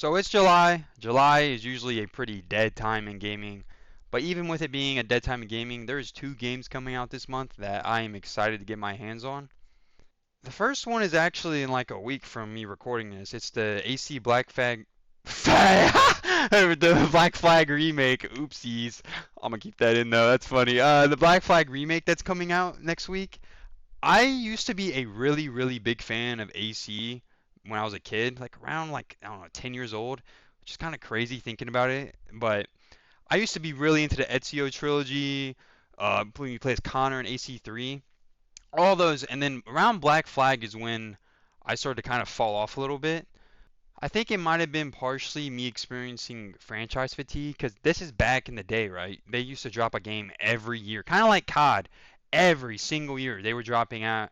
So it's July. July is usually a pretty dead time in gaming. But even with it being a dead time in gaming, there's two games coming out this month that I am excited to get my hands on. The first one is actually in like a week from me recording this. It's the AC Black Flag the Black Flag remake. Oopsies. I'm gonna keep that in though. That's funny. The Black Flag remake that's coming out next week. I used to be a really, really big fan of AC when I was a kid, like around like I don't know, 10 years old, which is kind of crazy thinking about it. But I used to be really into the Ezio trilogy, when he plays Connor in AC3, all those, and then around Black Flag is when I started to kind of fall off a little bit. I think it might have been partially me experiencing franchise fatigue because this is back in the day, right? They used to drop a game every year, kind of like COD. Every single year they were dropping a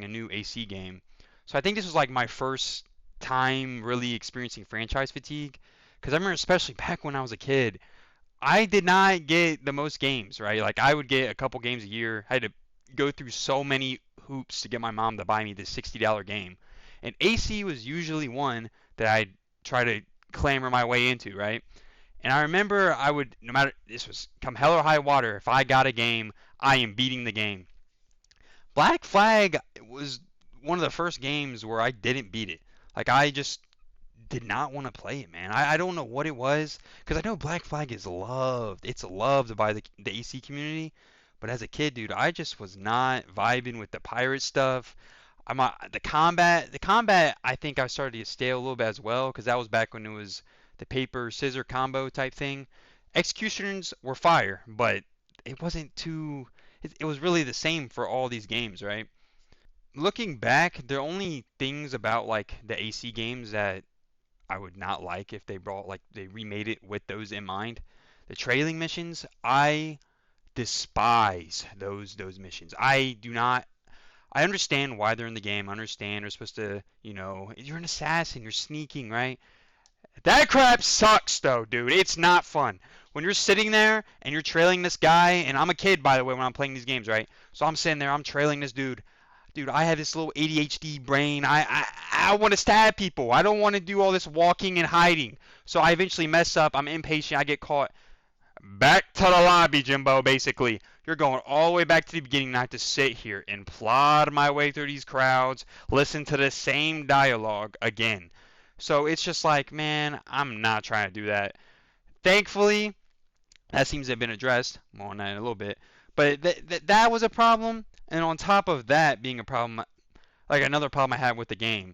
new AC game. So I think this was like my first time really experiencing franchise fatigue because I remember especially back when I was a kid, I did not get the most games, right? Like I would get a couple games a year. I had to go through so many hoops to get my mom to buy me this $60 game. And AC was usually one that I'd try to clamor my way into, right? And I remember I would, no matter, this was come hell or high water, if I got a game, I am beating the game. Black Flag was one of the first games where I didn't beat it. Like, I just did not want to play it, man. I don't know what it was, because I know Black Flag is loved. It's loved by the AC community. But as a kid, dude, I just was not vibing with the pirate stuff. The combat, I think I started to get stale a little bit as well, because that was back when it was the paper scissor combo type thing. Executions were fire, but it wasn't too. It was really the same for all these games, right? Looking back, the only things about like the AC games that I would not like if they brought like they remade it with those in mind. The trailing missions, I despise those missions. I do not. I understand why they're in the game. I understand they're supposed to, you're an assassin, you're sneaking, right? That crap sucks though, dude. It's not fun. When you're sitting there and you're trailing this guy, and I'm a kid by the way when I'm playing these games, right? So I'm sitting there, I'm trailing this dude. Dude, I have this little ADHD brain. I want to stab people. I don't want to do all this walking and hiding. So I eventually mess up. I'm impatient. I get caught. Back to the lobby, Jimbo, basically. You're going all the way back to the beginning, and I have to sit here and plod my way through these crowds, listen to the same dialogue again. So it's just like, man, I'm not trying to do that. Thankfully, that seems to have been addressed. More on that in a little bit. But that was a problem. And on top of that being a problem, like another problem I had with the game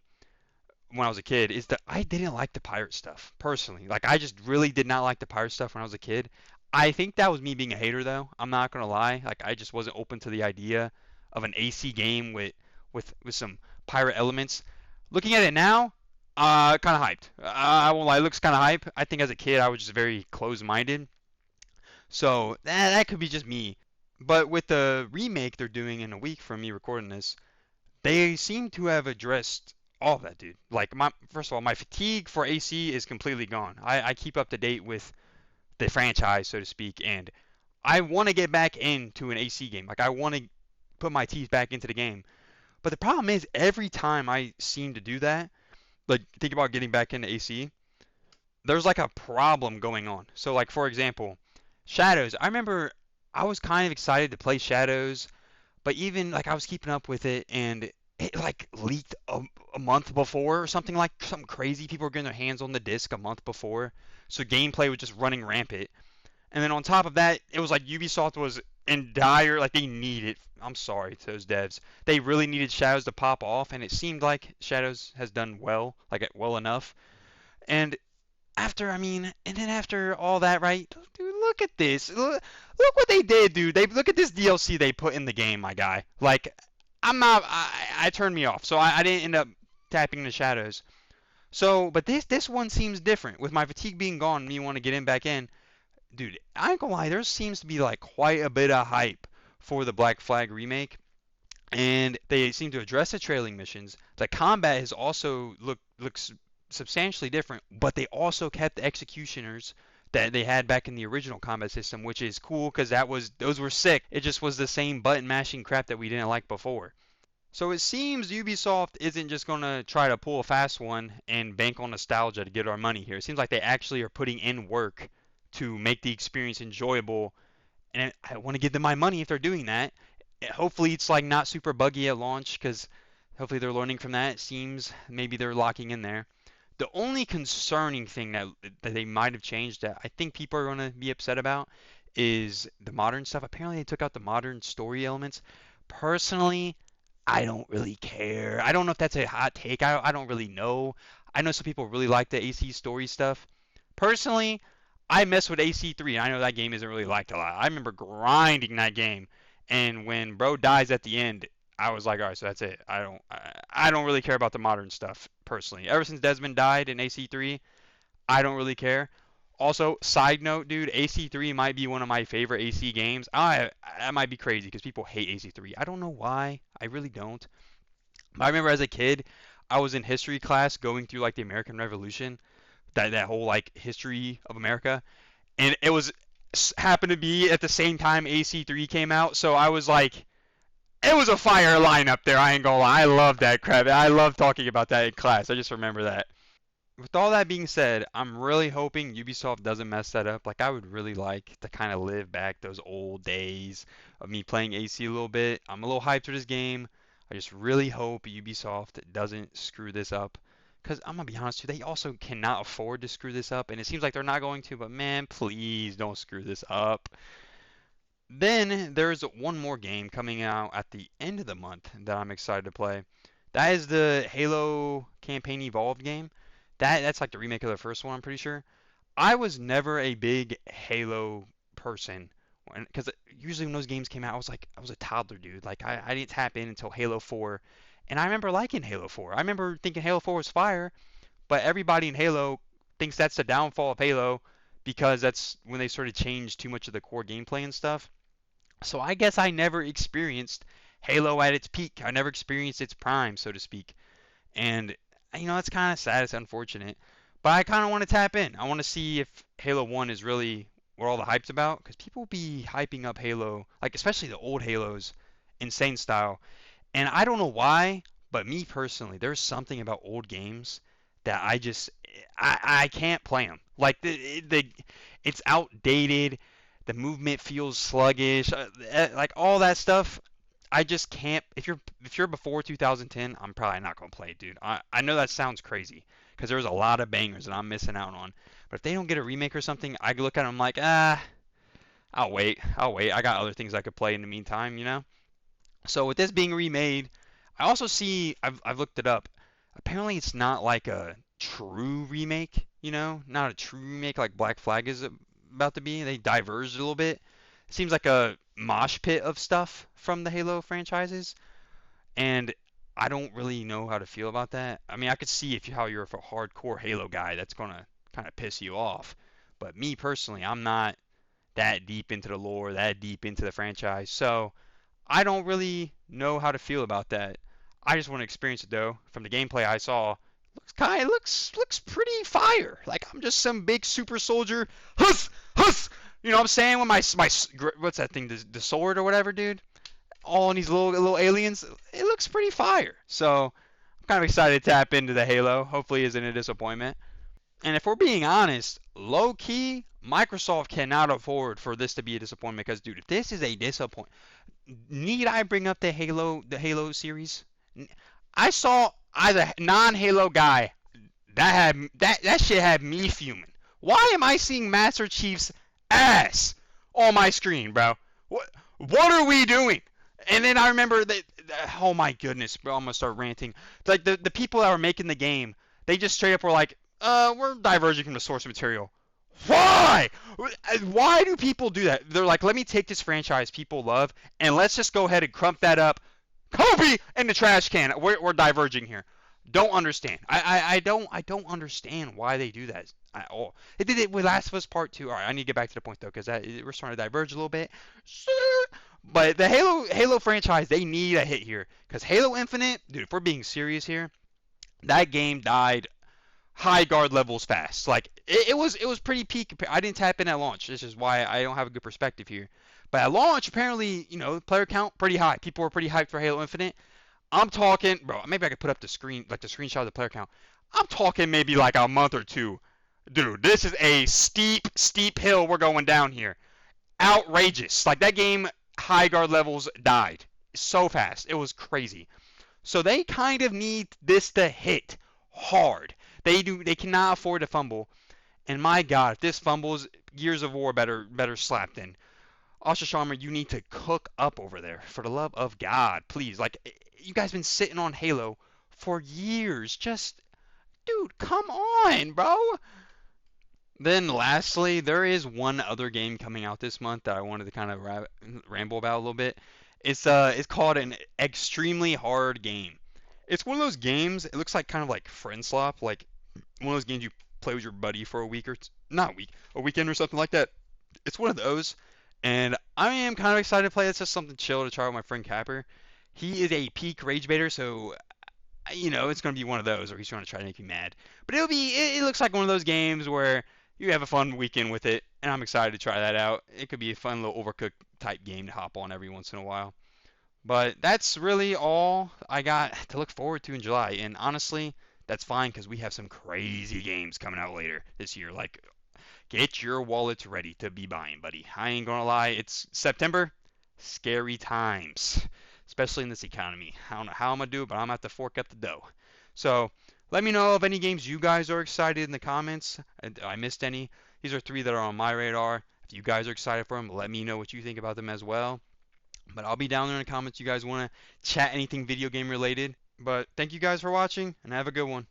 when I was a kid is that I didn't like the pirate stuff personally. Like I just really did not like the pirate stuff when I was a kid. I think that was me being a hater though. I'm not gonna lie. Like I just wasn't open to the idea of an AC game with some pirate elements. Looking at it now, kind of hyped. I won't lie, it looks kind of hype. I think as a kid I was just very closed-minded. So that could be just me. But with the remake they're doing in a week from me recording this, they seem to have addressed all of that, dude. Like my first of all, my fatigue for AC is completely gone. I keep up to date with the franchise, so to speak, and I want to get back into an AC game. Like I want to put my teeth back into the game. But the problem is every time I seem to do that, like think about getting back into AC, there's like a problem going on. So like for example, Shadows. I remember I was kind of excited to play Shadows, but even like I was keeping up with it and it like leaked a month before or something like something crazy. People were getting their hands on the disc a month before, so gameplay was just running rampant. And then on top of that, it was like Ubisoft was in dire like they needed. I'm sorry to those devs. They really needed Shadows to pop off, and it seemed like Shadows has done well, like well enough. And and then after all that, right? Dude, look at this. Look what they did, dude. They look at this DLC they put in the game, my guy. Like, I'm not. I turned me off, so I didn't end up tapping the shadows. So, but this one seems different. With my fatigue being gone, me want to get in back in, dude. I ain't gonna lie. There seems to be like quite a bit of hype for the Black Flag remake, and they seem to address the trailing missions. The combat has also looks substantially different, but they also kept the executioners that they had back in the original combat system, which is cool because those were sick. It just was the same button mashing crap that we didn't like before. So it seems Ubisoft isn't just going to try to pull a fast one and bank on nostalgia to get our money here. It seems like they actually are putting in work to make the experience enjoyable, and I want to give them my money if they're doing that. Hopefully it's like not super buggy at launch because hopefully they're learning from that. It seems maybe they're locking in there. The only concerning thing that they might have changed that I think people are going to be upset about is the modern stuff. Apparently they took out the modern story elements. Personally, I don't really care. I don't know if that's a hot take. I don't really know. I know some people really like the AC story stuff. Personally, I mess with AC3, and I know that game isn't really liked a lot. I remember grinding that game, and when bro dies at the end, I was like, all right, so that's it. I don't really care about the modern stuff personally. Ever since Desmond died in AC3, I don't really care. Also, side note, dude, AC3 might be one of my favorite AC games. I might be crazy because people hate AC3. I don't know why. I really don't. But I remember as a kid, I was in history class going through like the American Revolution, that whole like history of America, and it was happened to be at the same time AC3 came out, so I was like, it was a fire lineup there. I ain't gonna lie, I love that crap. I love talking about that in class. I just remember that. With all that being said, I'm really hoping Ubisoft doesn't mess that up. Like, I would really like to kind of live back those old days of me playing AC a little bit. I'm a little hyped for this game. I just really hope Ubisoft doesn't screw this up. Because I'm going to be honest with you, they also cannot afford to screw this up. And it seems like they're not going to, but man, please don't screw this up. Then there's one more game coming out at the end of the month that I'm excited to play. That is the Halo Campaign Evolved game. That's like the remake of the first one, I'm pretty sure. I was never a big Halo person because usually when those games came out, I was a toddler, dude. Like I didn't tap in until Halo 4, and I remember liking Halo 4. I remember thinking Halo 4 was fire, but everybody in Halo thinks that's the downfall of Halo because that's when they sort of changed too much of the core gameplay and stuff. So I guess I never experienced Halo at its peak. I never experienced its prime, so to speak. And it's kind of sad. It's unfortunate, but I kind of want to tap in. I want to see if Halo 1 is really what all the hype's about, because people be hyping up Halo, like especially the old Halos, insane style. And I don't know why, but me personally, there's something about old games that I can't play them. Like it's outdated. The movement feels sluggish. Like all that stuff. I just can't. If you're before 2010, I'm probably not gonna play it, dude. I know that sounds crazy because there's a lot of bangers that I'm missing out on. But if they don't get a remake or something, I look at them like, I'll wait. I'll wait. I got other things I could play in the meantime. So with this being remade, I also see I've looked it up. Apparently, it's not like a true remake. Not a true remake like Black Flag is about to be. They diverged a little bit. It seems like a mosh pit of stuff from the Halo franchises, and I don't really know how to feel about that. I mean, I could see how you're a hardcore Halo guy, that's gonna kind of piss you off. But me personally, I'm not that deep into the lore, that deep into the franchise, so I don't really know how to feel about that. I just want to experience it though. From the gameplay I saw, looks pretty fire. Like I'm just some big super soldier. Huss, huss. You know what I'm saying? With my what's that thing? The sword or whatever, dude. All in these little aliens. It looks pretty fire. So I'm kind of excited to tap into the Halo. Hopefully, isn't a disappointment. And if we're being honest, low key, Microsoft cannot afford for this to be a disappointment because, dude, if this is a disappointment, need I bring up the Halo series? I saw as a non-Halo guy that shit had me fuming. Why am I seeing Master Chief's ass on my screen, bro? What are we doing? And then I remember that oh my goodness, bro, I'm gonna start ranting. Like the people that were making the game, they just straight up were like, we're diverging from the source material. Why? Why do people do that? They're like, let me take this franchise people love and let's just go ahead and crump that up. Kobe in the trash can. We're diverging here. Don't understand. I don't understand why they do that at all. It did it with Last of Us Part 2. All right, I need to get back to the point though, because we're starting to diverge a little bit. But the Halo franchise, they need a hit here, because Halo Infinite, dude. If we're being serious here, that game died high guard levels fast. Like it was pretty peak. I didn't tap in at launch. This is why I don't have a good perspective here. But at launch, apparently, player count pretty high. People were pretty hyped for Halo Infinite. I'm talking, bro. Maybe I could put up the screen, like the screenshot of the player count. I'm talking maybe like a month or two. Dude, this is a steep, steep hill we're going down here. Outrageous. Like that game, high guard levels died so fast. It was crazy. So they kind of need this to hit hard. They cannot afford to fumble. And my God, if this fumbles, Gears of War better slapped in. Asha Sharma, you need to cook up over there. For the love of God, please. Like you guys been sitting on Halo for years. Just dude, come on, bro. Then lastly, there is one other game coming out this month that I wanted to kind of ramble about a little bit. It's called an extremely hard game. It's one of those games. It looks like kind of like Friend Slop, like one of those games you play with your buddy for a week or not a week, a weekend or something like that. It's one of those, and I am kind of excited to play. It's just something chill to try with my friend Capper. He is a peak rage baiter, so it's going to be one of those, or he's going to try to make me mad. But it looks like one of those games where you have a fun weekend with it, and I'm excited to try that out. It could be a fun little overcooked type game to hop on every once in a while. But that's really all I got to look forward to in July. And honestly, that's fine because we have some crazy games coming out later this year. Like, get your wallets ready to be buying, buddy. I ain't gonna lie, it's September, scary times, especially in this economy. I don't know how I'm gonna do it, but I'm gonna have to fork up the dough. So let me know of any games you guys are excited in the comments. I missed any. These are three that are on my radar. If you guys are excited for them, let me know what you think about them as well. But I'll be down there in the comments. You guys want to chat anything video game related. But thank you guys for watching and have a good one.